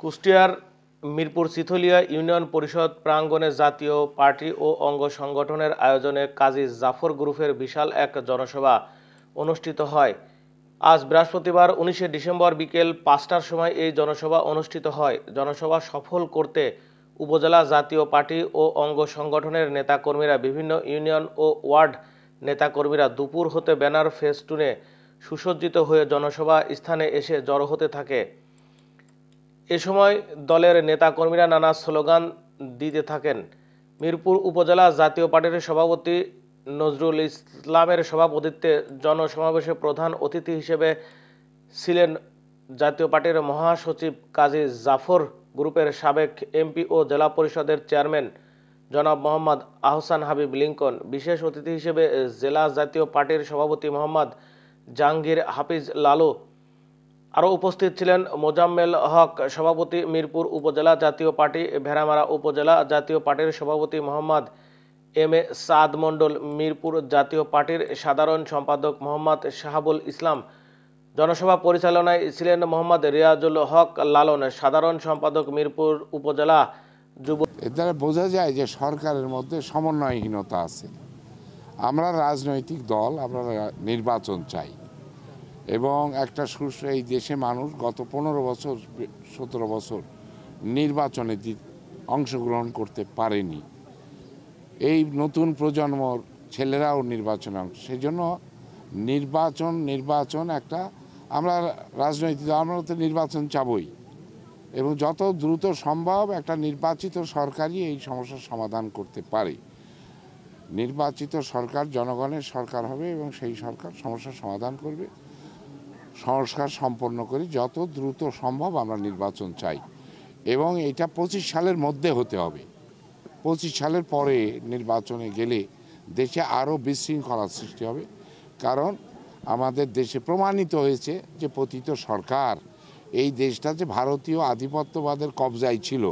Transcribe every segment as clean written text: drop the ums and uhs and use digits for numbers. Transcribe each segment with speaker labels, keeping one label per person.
Speaker 1: কুষ্টিয়ার মিরপুর সিথলিয়া ইউনিয়ন পরিষদ প্রাঙ্গণে জাতীয় পার্টি ও অঙ্গ সংগঠনের আয়োজনে কাজী জাফর গ্রুপের বিশাল এক জনসভা অনুষ্ঠিত হয়। আজ বৃহস্পতিবার 19 ডিসেম্বর বিকেল 5টার সময় এই জনসভা অনুষ্ঠিত হয়। জনসভা সফল করতে উপজেলা জাতীয় পার্টি ও অঙ্গ সংগঠনের নেতাকর্মীরা, বিভিন্ন ইউনিয়ন ও ওয়ার্ড নেতাকর্মীরা দুপুর হতে ব্যানার ফেস্টুনে সুসজ্জিত হয়ে জনসভা স্থানে এসে জড়ো হতে থাকে। এ সময় দলের নেতাকর্মীরা নানা স্লোগান দিতে থাকেন। মিরপুর উপজেলা জাতীয় পার্টির সভাপতি নজরুল ইসলামের সভাপতিত্বে জনসমাবেশে প্রধান অতিথি হিসেবে ছিলেন জাতীয় পার্টির মহাসচিব কাজী জাফর গ্রুপের সাবেক এমপি ও জেলা পরিষদের চেয়ারম্যান জনাব মোহাম্মদ আহসান হাবিব লিঙ্কন। বিশেষ অতিথি হিসেবে জেলা জাতীয় পার্টির সভাপতি মোহাম্মদ জাহাঙ্গীর হাফিজ লালু। আরও উপস্থিত ছিলেন মোজাম্মেল হক সভাপতি মিরপুর উপজেলা জাতীয় পার্টি, ভেড়ামারা উপজেলা জাতীয় পার্টির সভাপতি মোহাম্মদ এম এ সাদ মণ্ডল, মিরপুর জাতীয় পার্টির সাধারণ সম্পাদক মোহাম্মদ শাহাবুল ইসলাম। জনসভা পরিচালনায় ছিলেন মোহাম্মদ রিয়াজুল হক লালন, সাধারণ সম্পাদক মিরপুর উপজেলা যুব।
Speaker 2: এর দ্বারা বোঝা যায় যে সরকারের মধ্যে সমন্বয়হীনতা আছে। আমরা রাজনৈতিক দল, আমরা নির্বাচন চাই এবং একটা সুষ্ঠু, এই দেশে মানুষ গত 15 বছর 17 বছর নির্বাচনে অংশগ্রহণ করতে পারেনি। এই নতুন প্রজন্মর ছেলেরাও নির্বাচনে সেই জন্য নির্বাচন একটা, আমরা রাজনৈতিক দল, আমরা তো নির্বাচন চাবই এবং যত দ্রুত সম্ভব একটা নির্বাচিত সরকারই এই সমস্যার সমাধান করতে পারে। নির্বাচিত সরকার জনগণের সরকার হবে এবং সেই সরকার সমস্যার সমাধান করবে। সংস্কার সম্পন্ন করি যত দ্রুত সম্ভব আমরা নির্বাচন চাই এবং এটা 25 সালের মধ্যে হতে হবে। 25 সালের পরে নির্বাচনে গেলে দেশে আরও বিশৃঙ্খলার সৃষ্টি হবে, কারণ আমাদের দেশে প্রমাণিত হয়েছে যে পতিত সরকার এই দেশটা যে ভারতীয় আধিপত্যবাদের কবজায় ছিল,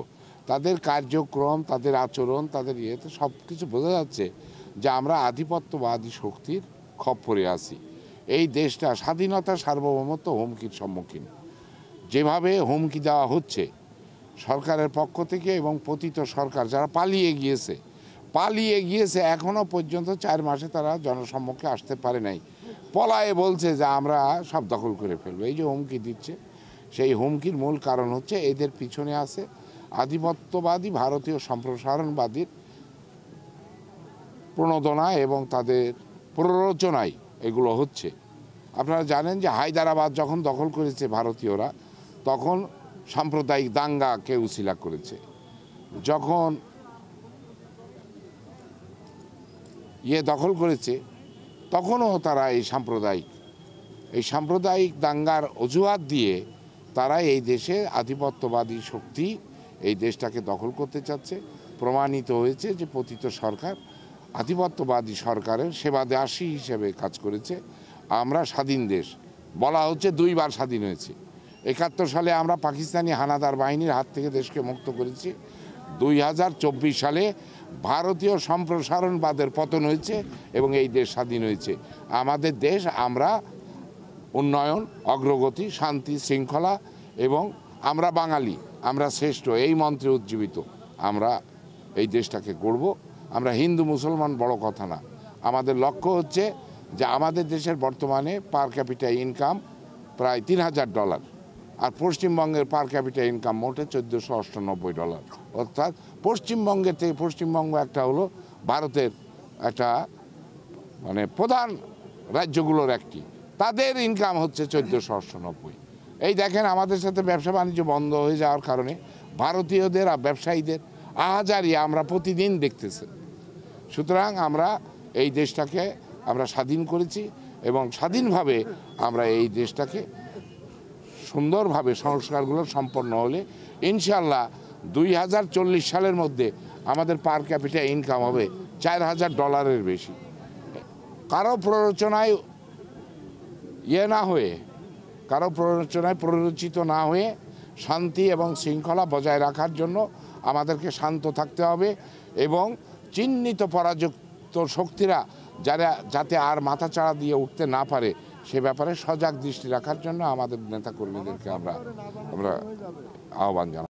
Speaker 2: তাদের কার্যক্রম, তাদের আচরণ, তাদের ইয়েতে সব কিছু বোঝা যাচ্ছে যে আমরা আধিপত্যবাদী শক্তির খপ্পরে আছি। এই দেশটা স্বাধীনতা সার্বভৌমত্ব হুমকির সম্মুখীন। যেভাবে হুমকি দেওয়া হচ্ছে সরকারের পক্ষ থেকে এবং পতিত সরকার যারা পালিয়ে গিয়েছে এখনও পর্যন্ত 4 মাসে তারা জনসম্মুখে আসতে পারে নাই। পলায়ে বলছে যে আমরা সব দখল করে ফেলবো। এই যে হুমকি দিচ্ছে, সেই হুমকির মূল কারণ হচ্ছে এদের পিছনে আছে আধিপত্যবাদী ভারতীয় সম্প্রসারণবাদীর প্রণোদনা এবং তাদের প্ররোচনায় এগুলো হচ্ছে। আপনারা জানেন যে হায়দ্রাবাদ যখন দখল করেছে ভারতীয়রা, তখন সাম্প্রদায়িক দাঙ্গাকে উছিলা করেছে। যখন দখল করেছে তখনও তারা এই সাম্প্রদায়িক দাঙ্গার অজুহাত দিয়ে তারা এই দেশে আধিপত্যবাদী শক্তি এই দেশটাকে দখল করতে চাচ্ছে। প্রমাণিত হয়েছে যে পতিত সরকার আধিপত্যবাদী সরকারের সেবাদাসী হিসেবে কাজ করেছে। আমরা স্বাধীন দেশ, বলা হচ্ছে 2 বার স্বাধীন হয়েছে। 71 সালে আমরা পাকিস্তানি হানাদার বাহিনীর হাত থেকে দেশকে মুক্ত করেছি। 2024 সালে ভারতীয় সম্প্রসারণবাদের পতন হয়েছে এবং এই দেশ স্বাধীন হয়েছে। আমাদের দেশ, আমরা উন্নয়ন, অগ্রগতি, শান্তি, শৃঙ্খলা এবং আমরা বাঙালি, আমরা শ্রেষ্ঠ, এই মন্ত্রে উজ্জীবিত আমরা এই দেশটাকে গড়ব। আমরা হিন্দু মুসলমান বড় কথা না, আমাদের লক্ষ্য হচ্ছে যে আমাদের দেশের বর্তমানে পার ক্যাপিটা ইনকাম প্রায় $3000, আর পশ্চিমবঙ্গের পার ক্যাপিটা ইনকাম মোটে $1498। অর্থাৎ পশ্চিমবঙ্গের থেকে, পশ্চিমবঙ্গ একটা হলো ভারতের একটা মানে প্রধান রাজ্যগুলোর একটি, তাদের ইনকাম হচ্ছে 1498। এই দেখেন আমাদের সাথে ব্যবসা বাণিজ্য বন্ধ হয়ে যাওয়ার কারণে ভারতীয়দের আর ব্যবসায়ীদের আহাজারি আমরা প্রতিদিন দেখতেছি। সুতরাং আমরা এই দেশটাকে আমরা স্বাধীন করেছি এবং স্বাধীনভাবে আমরা এই দেশটাকে সুন্দরভাবে সংস্কারগুলো সম্পন্ন হলে ইনশাল্লাহ 2040 সালের মধ্যে আমাদের পার ক্যাপিটা ইনকাম হবে $4000 বেশি। কারো প্ররোচনায় প্ররোচিত না হয়ে শান্তি এবং শৃঙ্খলা বজায় রাখার জন্য আমাদেরকে শান্ত থাকতে হবে এবং চিহ্নিত পরাযুক্ত শক্তিরা যাতে আর মাথাচাড়া দিয়ে উঠতে না পারে সে ব্যাপারে সজাগ দৃষ্টি রাখার জন্য আমাদের নেতাকর্মীদেরকে আমরা আহ্বান জানাই।